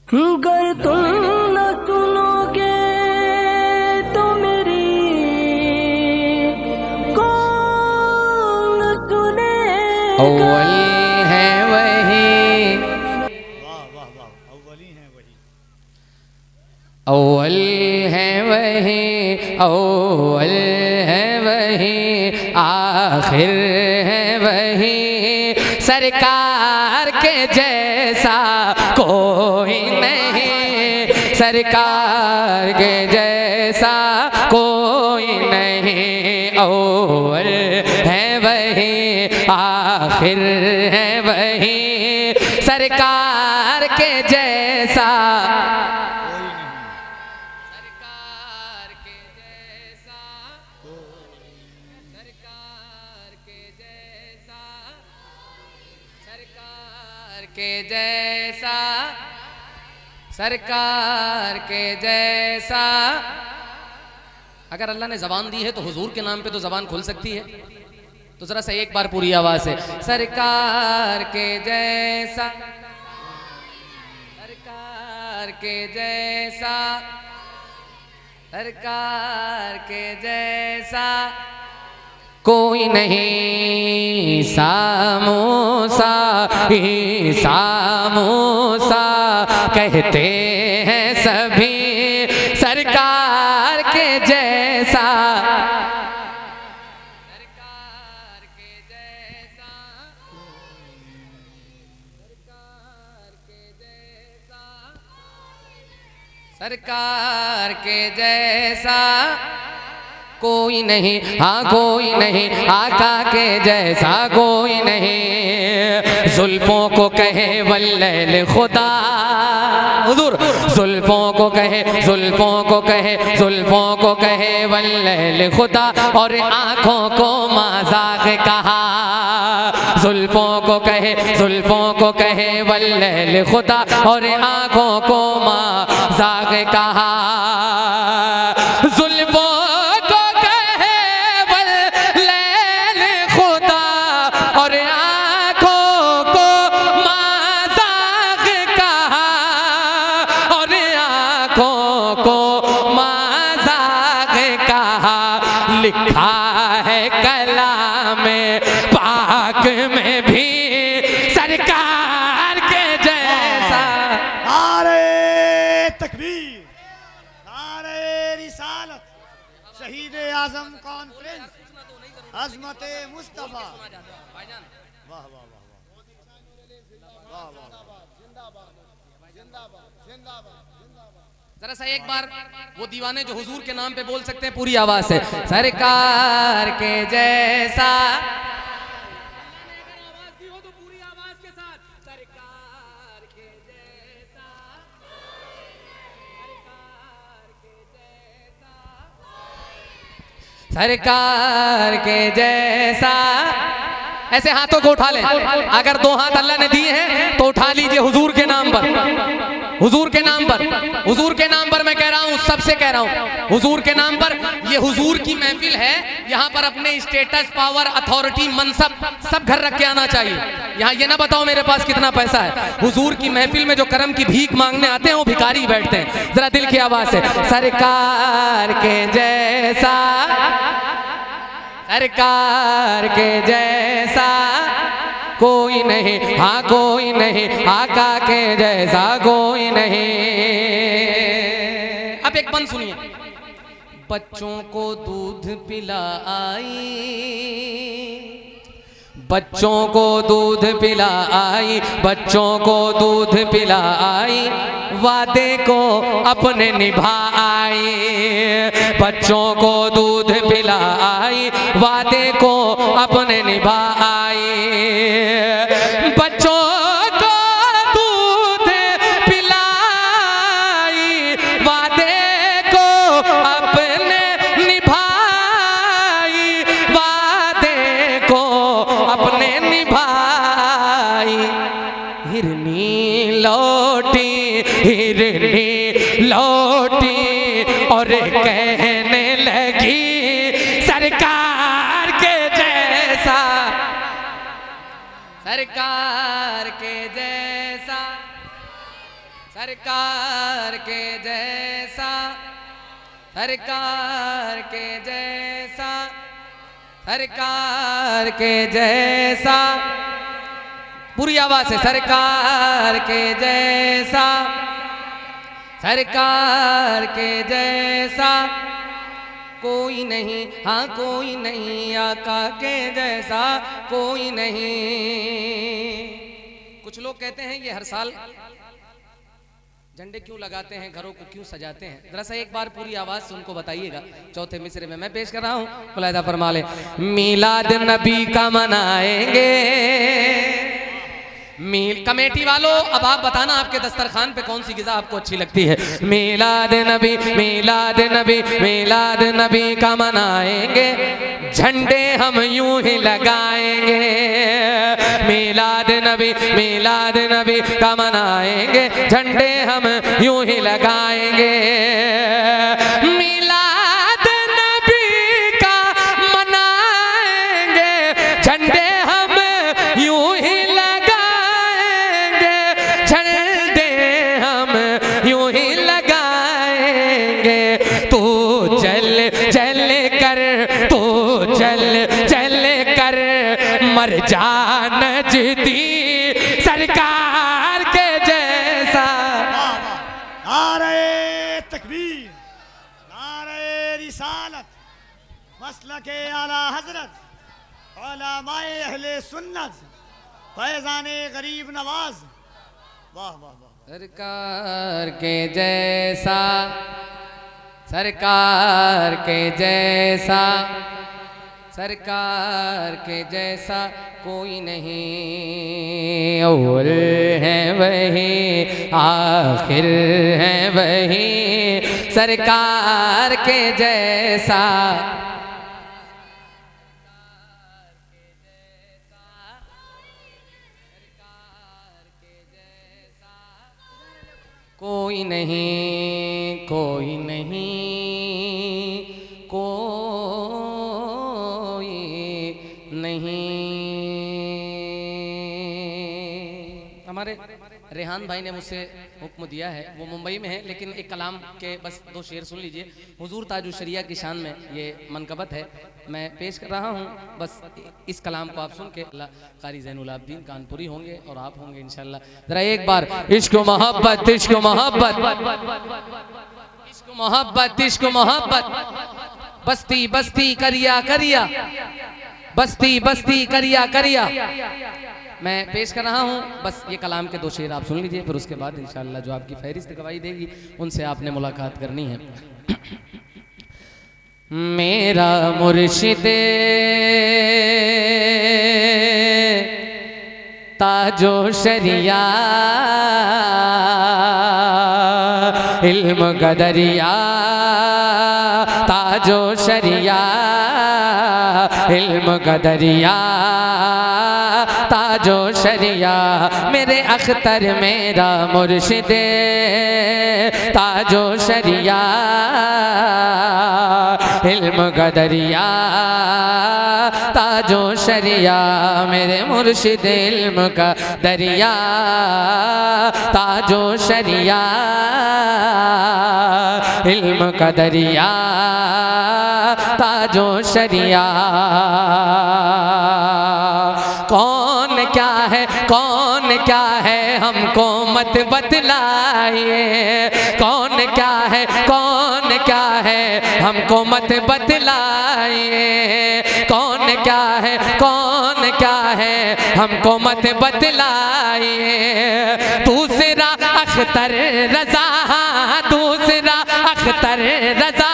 गर तुम न सुनोगे तो मेरी कौन सुनेगा। अव्वल है वही, वाह वाह वाह, अव्वली हैं वही। अव्वल है वही, अव्वल है वही, आखिर है वही, सरकार के जैसा कोई नहीं, सरकार के जैसा कोई नहीं। अव्वल है वही, आखिर है वही, सरकार के जैसा सरकार के जैसा, सरकार के जैसा, सरकार के जैसा, सरकार के जैसा। अगर अल्लाह ने जबान दी है तो हुजूर के नाम पे तो जबान खुल सकती है। तो जरा सा एक बार पूरी आवाज से, सरकार के जैसा, सरकार के जैसा, सरकार के जैसा कोई नहीं। सामोसा ईसा मूसा कहते हैं सभी, सरकार के जैसा, सरकार के जैसा, सरकार के जैसा, सरकार के जैसा कोई नहीं। हाँ कोई नहीं, आका के जैसा कोई नहीं। जुल्फों को कहे वल्लैल खुदा, हुजूर जुल्फों को कहे, जुल्फों को कहे, जुल्फों को कहे वल्लैल खुदा, और आँखों को माज़ाक़ कहा। जुल्फों को कहे, जुल्फों को कहे वल्लैल खुदा, और आँखों को माज़ाक़ कहा। जुल्फों लिखा है कलाम पाक में भी, सरकार के जैसा। नारे तकबीर, नारे रिसालत, शहीद आजम कॉन्फ्रेंस, अजमत मुस्तफा। वाह वाह वाह वाह वाह वाह। जरा सा एक बार वो दीवाने जो हुजूर के नाम पे बोल सकते हैं पूरी आवाज से, सरकार के जैसा। आवाज दी हो तो पूरी आवाज के साथ, सरकार के जैसा, सरकार के जैसा, सरकार के जैसा। ऐसे हाथों को उठा लें, अगर दो हाथ अल्लाह ने दिए हैं तो उठा लीजिए हुजूर के नाम पर, हुजूर के नाम पर, हुजूर के नाम पर मैं कह रहा हूँ, सबसे कह रहा हूँ, हुजूर के नाम पर। ये हुजूर की महफिल है, यहाँ पर अपने स्टेटस, पावर, अथॉरिटी, मनसब सब घर रख के आना चाहिए। यहाँ ये ना बताओ मेरे पास कितना पैसा है। हुजूर की महफिल में जो करम की भीख मांगने आते हैं वो भिखारी बैठते हैं। जरा दिल की आवाज से, सरकार के जैसा, सरकार के जैसा कोई नहीं। हाँ कोई नहीं, आका के जैसा कोई नहीं। अब एक बंद सुनिए। बच्चों को दूध पिला आई, बच्चों को दूध पिला आई, बच्चों को दूध पिला आई, वादे को अपने निभा आई। बच्चों को दूध पिला आई, वादे को अपने निभा आई। बच्चों को दूध पिलाई, वादे को अपने निभाई, वादे को अपने निभाई। हिरनी लौटी, हिरनी लौटी और कहने लगी सरकार के जैसा, सरकार के जैसा, सरकार के जैसा, सरकार के जैसा, सरकार के जैसा, पूरी आवाज से, सरकार के जैसा, सरकार के जैसा कोई नहीं, हाँ कोई नहीं, आका के जैसा कोई नहीं। कुछ लोग कहते हैं ये हर साल झंडे क्यों लगाते हैं, घरों को क्यों सजाते हैं, जरा सा एक बार पूरी आवाज से उनको बताइएगा। चौथे मिसरे में मैं पेश कर रहा हूं, मुलाहिदा फरमा ले। मीलाद नबी का मनाएंगे, कमेटी वालों अब आप बताना आपके दस्तरखान पे कौन सी गिज़ा आपको अच्छी लगती है। मीलाद नबी, मीलाद नबी, मीलाद नबी का मनाएंगे, झंडे हम यूं ही लगाएंगे। मीलाद नबी, मीलाद नबी का मनाएंगे, झंडे हम यूं ही लगाएंगे। मीलाद नबी का मनाएंगे, झंडे हम यूं ही मर जान जिदी सरकार के जैसा। नारे तकबीर, नारे रिसालत, मसलके आला हजरत, उलमाए अहले सुन्नत, फैज़ाने गरीब नवाज। वाह वाह वाह। सरकार के जैसा, सरकार के जैसा, सरकार के जैसा कोई नहीं। अव्वल है वही, आखिर है वही, सरकार के जैसा। कोई नहीं, कोई नहीं, नहीं। हमारे रेहान भाई ने मुझसे हुक्म दिया है, वो मुंबई में है लेकिन एक कलाम के बस 2 शेर सुन लीजिए। हुजूर ताजु शरिया की शान में ये मनकबत है, मैं पेश कर रहा हूँ। बस इस कलाम को आप सुन के कारी ज़ैनुल आबिदीन कानपुरी होंगे और आप होंगे इंशाल्लाह। जरा एक बार इश्क मोहब्बत, इश्क मोहब्बत, इश्क मोहब्बत, इश्क मोहब्बत, बस्ती बस्ती करिया करिया, बस्ती बस्ती करिया करिया। मैं पेश कर रहा हूँ, बस ये कलाम के 2 शेर आप सुन लीजिए, फिर उसके बाद इंशाअल्लाह जो आपकी फहरिस्त गवाही देगी उनसे आपने मुलाकात करनी है। मेरा मुर्शिद ताजो शरिया, इल्म गदरिया, ताजो शरिया, इल्म गदरिया, ताजो शरिया। मेरे अख्तर मेरा मुर्शिद ताजो शरिया, इल्म गदरिया, ताजो शरिया। मेरे मुर्शिद इल्म का दरिया, ताजो शरिया, इल्म का दरिया, ताजो शरिया। कौन क्या है, कौन क्या है हमको मत बतलाइए, कौन क्या है, कौन क्या है हमको मत बतलाइए, कौन क्या है, कौन क्या है हमको मत बतलाइए। दूसरा अख्तर रजा, दूसरा अख्तर रजा,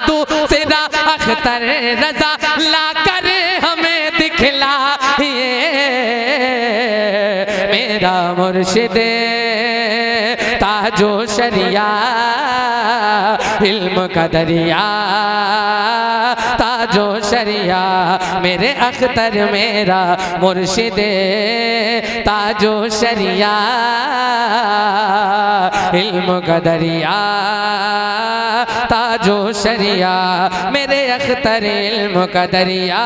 दूसरा अख्तर रजा ला कर हमें दिखलाइए। मेरा मुर्शिद ताजो शरिया, इल्म का दरिया, ताजो शरिया। मेरे अख्तर मेरा मुर्शिद ताजो शरिया, इल्म का दरिया, ताजो शरिया। मेरे अख्तर इल्म का दरिया,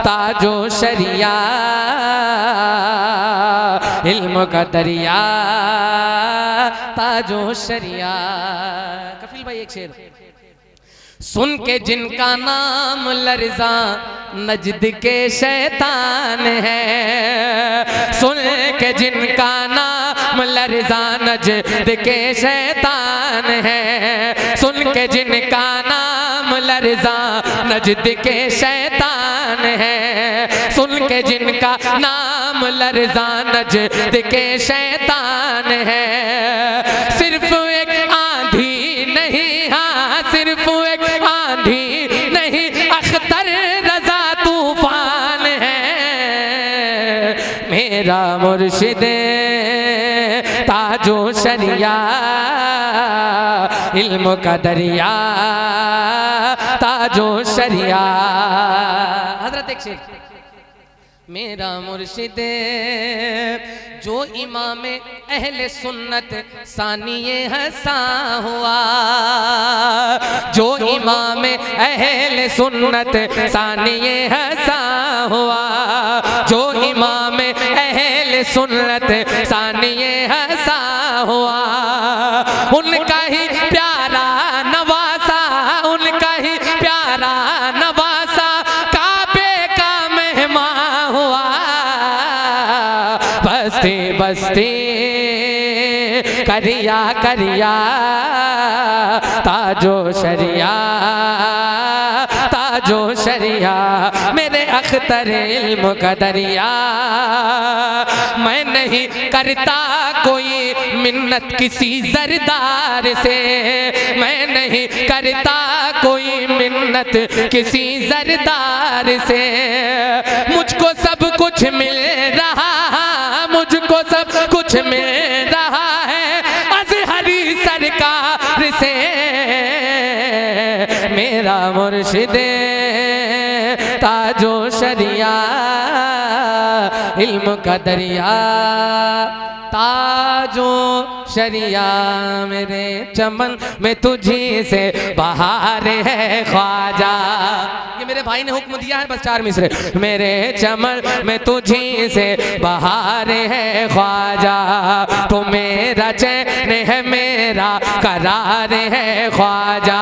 ताजो शरिया, इल्म का दरिया ताजो शरिया। कफील भाई एक शेर। सुन के जिनका नाम लर्जा नजद के शैतान है, सुन के जिनका नाम लर्जा नजद के शैतान है, सुन के जिनका नाम लर्जा नजद के शैतान है, सुन के जिनका नाम लर्जा नजद के शैतान है। सिर्फ एक आंधी नहीं, हाँ सिर्फ एक आंधी नहीं, अख्तर रजा तूफान है। मेरा मुर्शिद ताजो शरिया, इल्म का दरिया ताजो शरिया। हजरत एक शेर। मेरा मुर्शिद जो इमाम अहले सुन्नत सानिए हसन हुआ, जो इमाम अहले सुन्नत सानिए हसन हुआ, जो इमाम अहले सुन्नत सानिए हसन हुआ, उनका ही प्यारा नवासा, उनका ही प्यारा नवासा काबे का मेहमान हुआ। बस्ती बस्ती करिया करिया ताजो शरिया ताजो शरिया। मेरे अख्तर इल्म का दरिया, मैं नहीं करता कोई मिन्नत किसी जरदार से, मैं नहीं करता कोई मिन्नत किसी जरदार से। मुझको सब कुछ मिल रहा, मुझको सब कुछ मिल रहा है अज़हरी सरकार से। मेरा मुर्शिद ताजो शरिया, इल्म का दरिया ताजो शरिया। मेरे चमन में तुझी से बहार है ख्वाजा। ये मेरे भाई ने हुक्म दिया है, बस 4 मिसरे। मेरे चमन में तुझी से बहार है ख्वाजा, तो मेरा चैन है मेरा करार है ख्वाजा।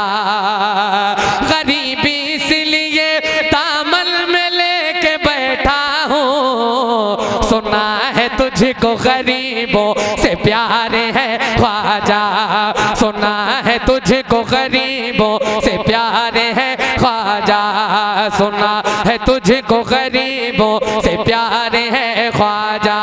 गरीबी इसलिए दामन में लेके बैठा हूँ, सुना है तुझको गरीबों से प्यार है ख्वाजा, सुना है तुझको गरीबों से प्यार है ख्वाजा, सुना है तुझको गरीबों से प्यार है ख्वाजा।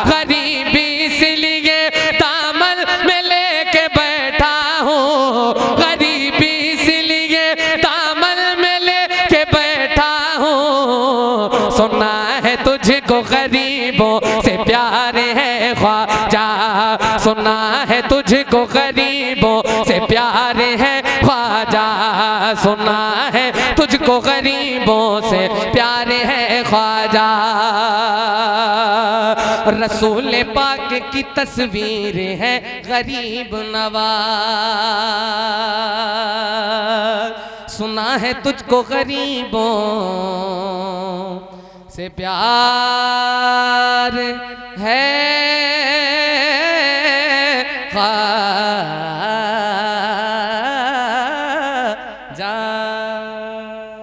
गरीबी इसलिए दामन में लेके बैठा हूँ, गरीबी इसलिए दामन में लेके बैठा हूँ, सुना है तुझको गरीबों से प्यार है ख्वाजा, सुना है तुझको गरीबों से प्यार है ख्वाजा, सुना है तुझको गरीबों से प्यार है ख्वाजा। रसूल पाक की तस्वीर है गरीब नवाज, सुना है तुझको गरीबों से प्यार है